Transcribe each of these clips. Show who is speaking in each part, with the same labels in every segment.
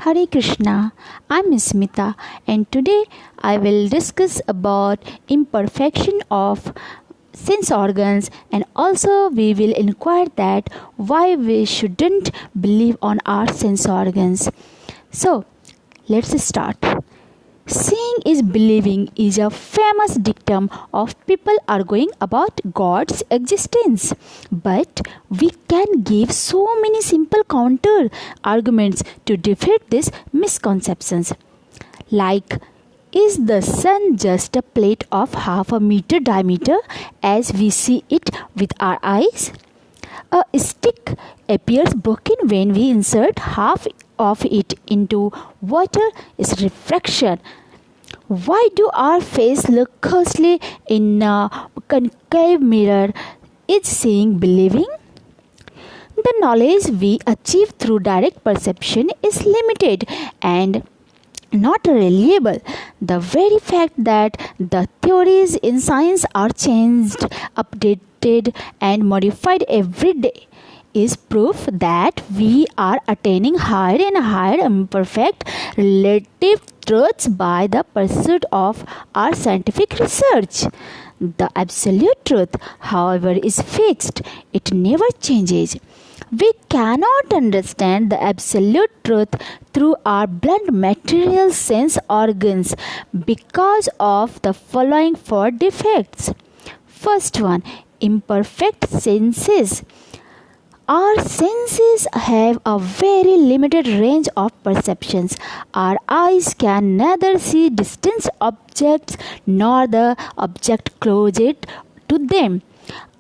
Speaker 1: Hare Krishna, I'm Smita and today I will discuss about imperfection of sense organs and also we will inquire that why we shouldn't believe on our sense organs. So, let's start. Seeing is believing is a famous dictum of people arguing about God's existence. But we can give so many simple counter arguments to defeat these misconceptions. Like, is the sun just a plate of half a meter diameter as we see it with our eyes? A stick appears broken when we insert half of it into water is refraction. Why do our face look ghostly in a concave mirror? Is seeing believing? The knowledge we achieve through direct perception is limited and not reliable. The very fact that the theories in science are changed, updated, and modified every day is proof that we are attaining higher and higher imperfect relative truths by the pursuit of our scientific research. The absolute truth, however, is fixed. It never changes. We cannot understand the absolute truth through our blunt material sense organs because of the following four defects. First one, imperfect senses. Our senses have a very limited range of perceptions. Our eyes can neither see distant objects nor the object closest to them.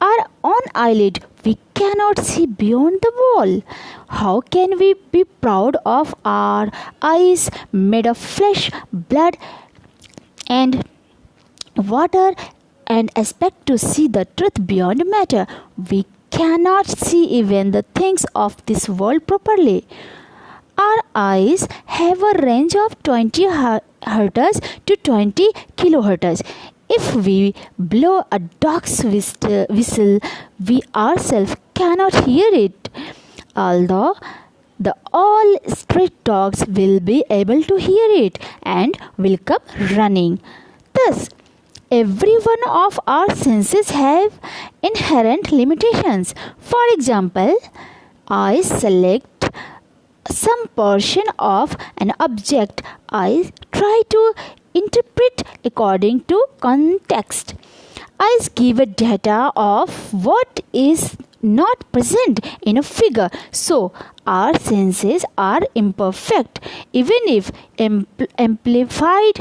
Speaker 1: Our own eyelid, we cannot see beyond the wall. How can we be proud of our eyes made of flesh, blood, and water and expect to see the truth beyond matter? We cannot see even the things of this world properly. Our eyes have a range of 20 Hz to 20 kHz. If we blow a dog's whistle, we ourselves cannot hear it, although all street dogs will be able to hear it and will come running. Thus, every one of our senses have inherent limitations. For example, I select some portion of an object. I try to interpret according to context. I give a data of what is not present in a figure. So, our senses are imperfect, even if amplified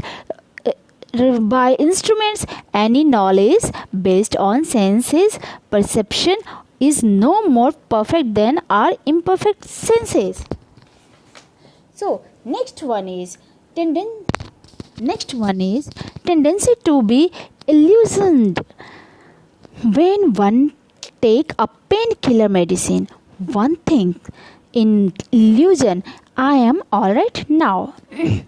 Speaker 1: by instruments. Any knowledge based on senses perception is no more perfect than our imperfect senses. So next one is tendency to be illusioned. When one take a painkiller medicine, one thing in illusion, I am alright now.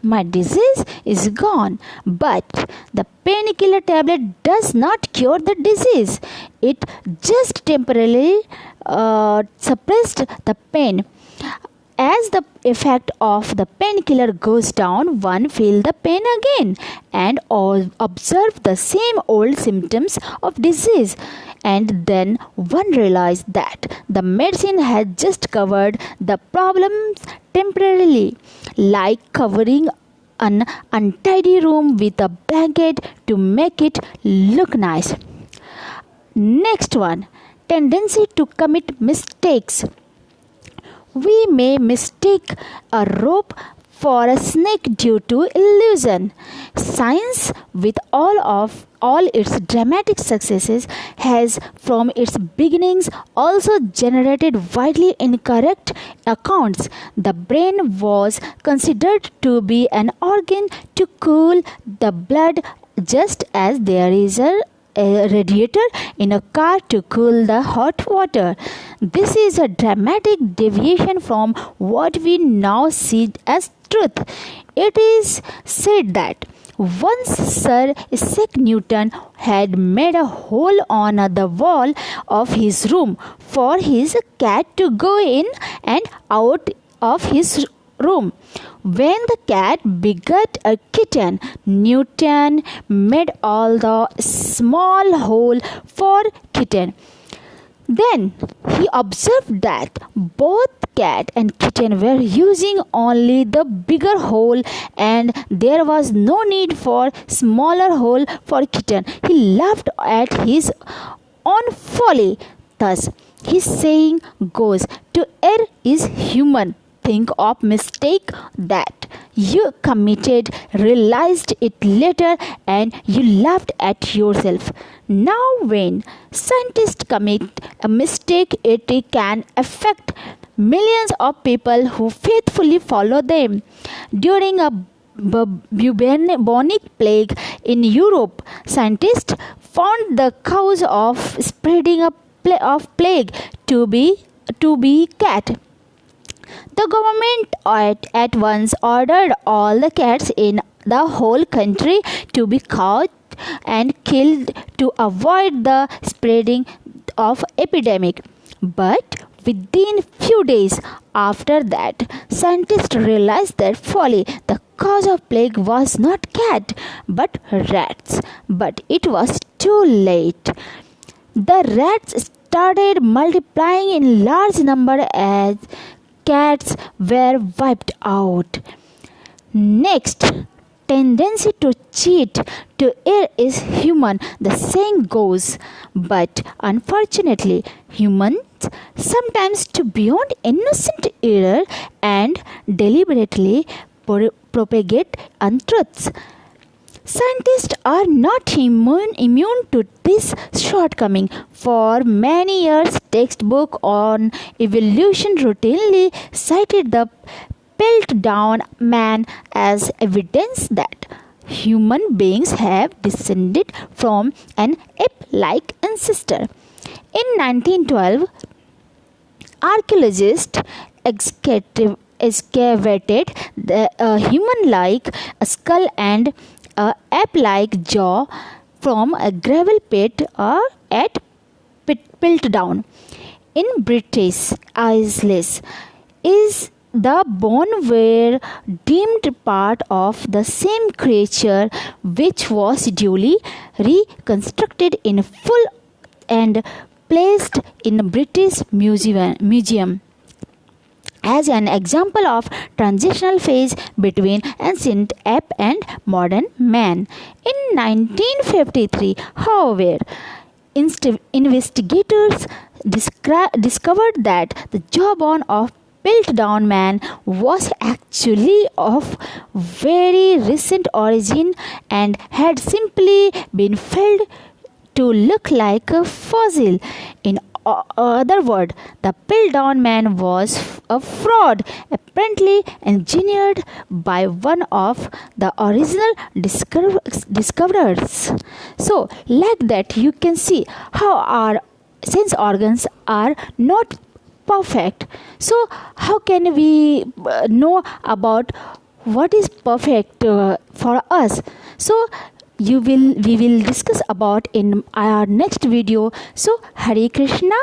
Speaker 1: My disease is gone. But the painkiller tablet does not cure the disease. It just temporarily suppressed the pain. As the effect of the painkiller goes down, one feels the pain again and observe the same old symptoms of disease. And then one realizes that the medicine has just covered the problems temporarily, like covering an untidy room with a blanket to make it look nice. Next one, tendency to commit mistakes. We may mistake a rope for a snake due to illusion. Science, with all its dramatic successes, has from its beginnings also generated widely incorrect accounts. The brain was considered to be an organ to cool the blood, just as there is a radiator in a car to cool the hot water. This is a dramatic deviation from what we now see as truth. It is said that once Sir Isaac Newton had made a hole on the wall of his room for his cat to go in and out of his room. When the cat begat a kitten, Newton made all the small hole for kitten. Then he observed that both cat and kitten were using only the bigger hole and there was no need for smaller hole for kitten. He laughed at his own folly. Thus, his saying goes, to err is human. Think of mistake that you committed, realized it later, and you laughed at yourself. Now, when scientists commit a mistake, it can affect millions of people who faithfully follow them. During a bubonic plague in Europe, scientists found the cause of spreading of plague to be cat. The government at once ordered all the cats in the whole country to be caught and killed to avoid the spreading of epidemic. But within few days after that, scientists realized their folly. The cause of plague was not cat but rats. But it was too late. The rats started multiplying in large number as cats were wiped out. Next, tendency to cheat, to err is human, the saying goes. But unfortunately, humans sometimes to beyond innocent error and deliberately propagate untruths. Scientists are not immune to this shortcoming. For many years, textbooks on evolution routinely cited the Piltdown man as evidence that human beings have descended from an ape-like ancestor. In 1912, archaeologists excavated the human-like skull and ape-like jaw from a gravel pit at Piltdown in British Isles. Is the bone were deemed part of the same creature, which was duly reconstructed in full and placed in a British museum as an example of transitional phase between ancient ape and modern man. In 1953, however, investigators discovered that the jawbone of Piltdown man was actually of very recent origin and had simply been filled to look like a fossil. In other words, the Piltdown man was a fraud, apparently engineered by one of the original discoverers. So, like that, you can see how our sense organs are not perfect. So, how can we know about what is perfect for us? So, we will discuss about in our next video. So, Hare Krishna.